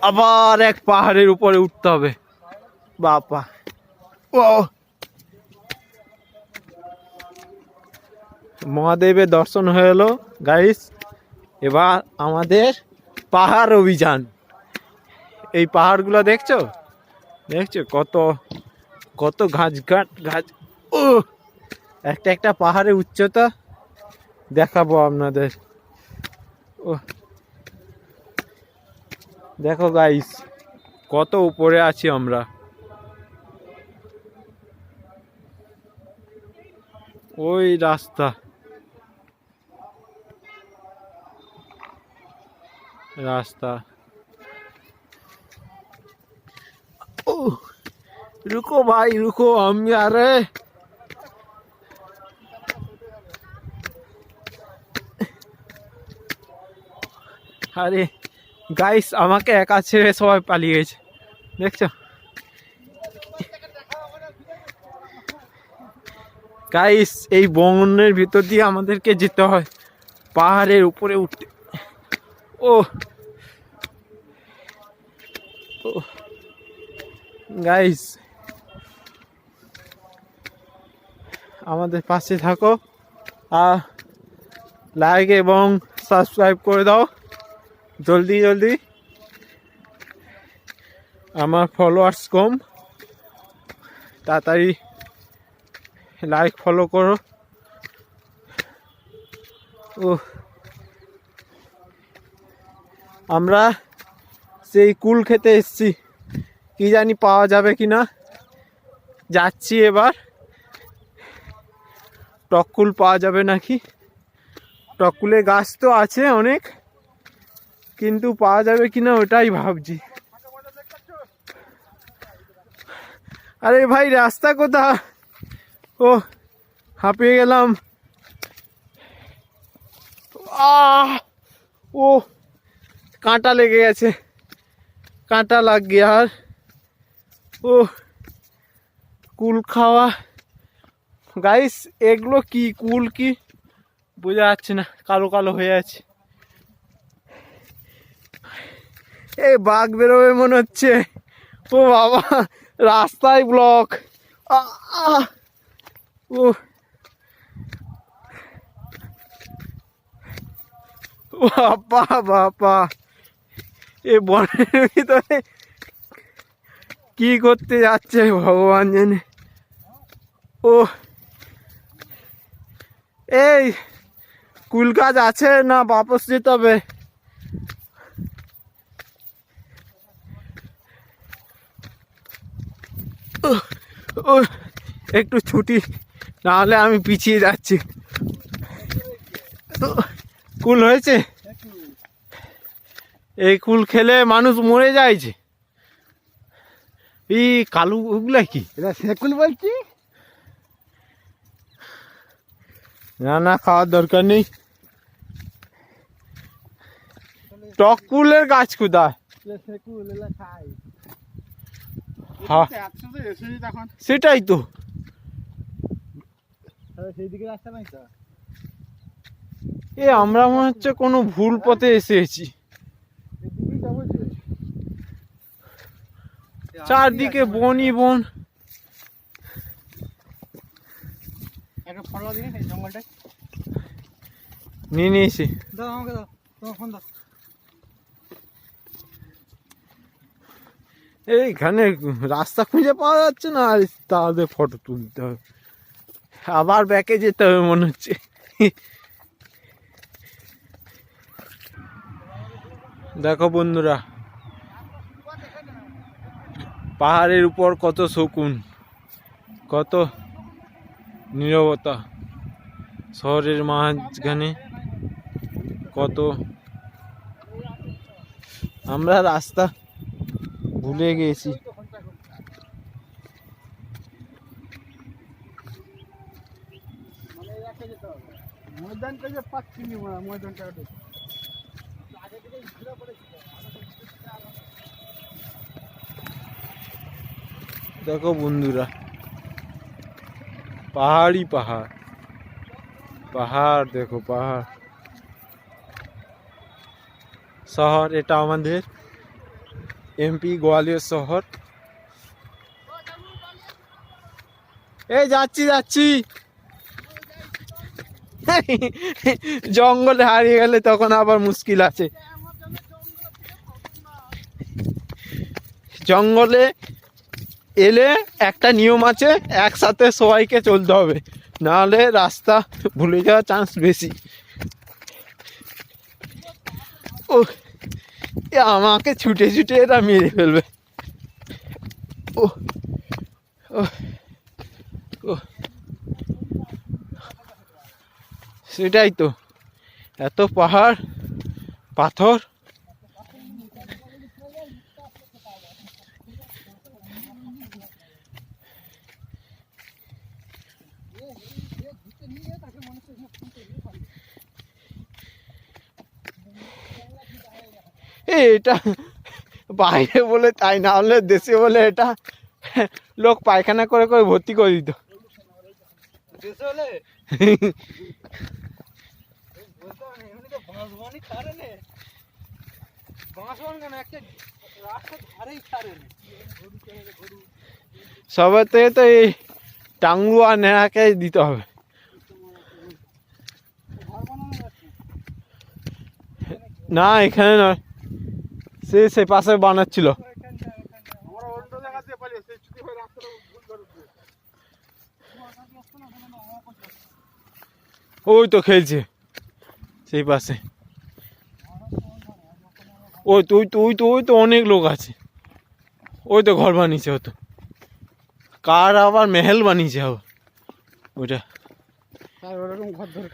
আবার এক পাহাড়ের উপরে উঠতে হবে। বাবা, ও মহাদেবের দর্শন হয়ে গেল গাইস। এবার আমাদের পাহাড় অভিযান। এই পাহাড়গুলো দেখছো দেখছো কত কত ঘাস ঘাস। ও একটা একটা পাহাড়ের উচ্চতা দেখাবো আপনাদের। ও দেখো গাইস কত উপরে আছি আমরা। ওই রাস্তা রাস্তা ও रुको भाई रुको, हम आ रहे। আরে গাইস আমাকে একা ছেড়ে সবাই পালিয়ে গেছে দেখছো গাইস। এই বনের ভিতর দিয়ে আমাদেরকে যেতে হয় পাহাড়ের উপরে উঠতে। ও গাইস আমাদের পাশে থাকো আর লাইক এবং সাবস্ক্রাইব করে দাও জলদি জলদি। আমার ফলোয়ার্স কম, তাড়াতাড়ি লাইক ফলো করো। ও আমরা সেই কুল খেতে এসছি, কি জানি পাওয়া যাবে কি না। যাচ্ছি এবার, টককুল পাওয়া যাবে নাকি। টককুলের গাছ তো আছে অনেক, কিন্তু পাওয়া যাবে কিনা ওটাই ভাবছি। আরে ভাই রাস্তা কোথা? ও হাঁপিয়ে গেলাম। ও কাঁটা লেগে গেছে, কাঁটা লাগ গিয়া। আর ও কুল খাওয়া গাইস, এগুলো কি কুল কি বোঝা যাচ্ছে না, কালো কালো হয়ে আছে। এই বাঘ বেরোবে মনে হচ্ছে। ও বাবা রাস্তায় ব্লক। ও বাবা বাবা, এ বনের ভিতরে কি করতে যাচ্ছে ভগবান জানে। ও এই কুল গাছ আছে না বাপস যেতে হবে? ও একটু ছুটি, নাহলে আমি পিছিয়ে যাচ্ছি। কুল হয়েছে, এই কুল খেলে মানুষ মরে যাইছে। এই কালু ওগুলা কি? এটা সেকুল বলছি না না, খাওয়ার দরকার নেই। টক কুলের গাছ কোথায়? সেকুল খাই। হ্যাঁ সেটাই তো। সেইদিকে রাস্তা নাই তো। এ আমরা মনে হচ্ছে কোনো ভুল পথে এসেছি। চারদিকে বনই বন। নিয়ে নিয়েছি। এইখানে রাস্তা খুঁজে পাওয়া যাচ্ছে না, আর তাদের ফটো তুলতে হবে, আবার ব্যাকে যেতে হবে মনে হচ্ছে। দেখো বন্ধুরা, পাহাড়ের উপর কত শকুন, কত নীরবতা। শহরের মাঝখানে কত, আমরা রাস্তা ভুলে গেছি। ময়দানটা যে পাচ্ছি না, ময়দানটা দেখো বন্ধুরা, পাহাড়ই পাহাড়, পাহাড় দেখো পাহাড়। শহর এটা আমাদের এমপি গোয়ালিয়র শহর। এই যাচ্ছি যাচ্ছি। জঙ্গলে হারিয়ে গেলে তখন আবার মুশকিল আছে। জঙ্গলে এলে একটা নিয়ম আছে, একসাথে সবাইকে চলতে হবে, নাহলে রাস্তা ভুলে যাওয়ার চান্স বেশি। ও আমাকে ছুটে ছুটে এরা মেরে ফেলবে। ও ও ও সেটাই তো, এত পাহাড় পাথর। এটা বাইরে বলে তাই, না হলে দেশে বলে এটা লোক পায়খানা করে করে ভর্তি করে দিত। সবার থেকে তো এই টাঙ্গু আর নেড়াকে দিতে হবে। না এখানে নয়, সে পাশে বানাচ্ছিল। ওই তো খেলছে সেই পাশে। ওই তো অনেক লোক আছে। ওই তো ঘর বানিয়েছে, হতো কার আবার মেহেল বানিয়েছে আবার ওইটা। ওরকম ঘর দরকার।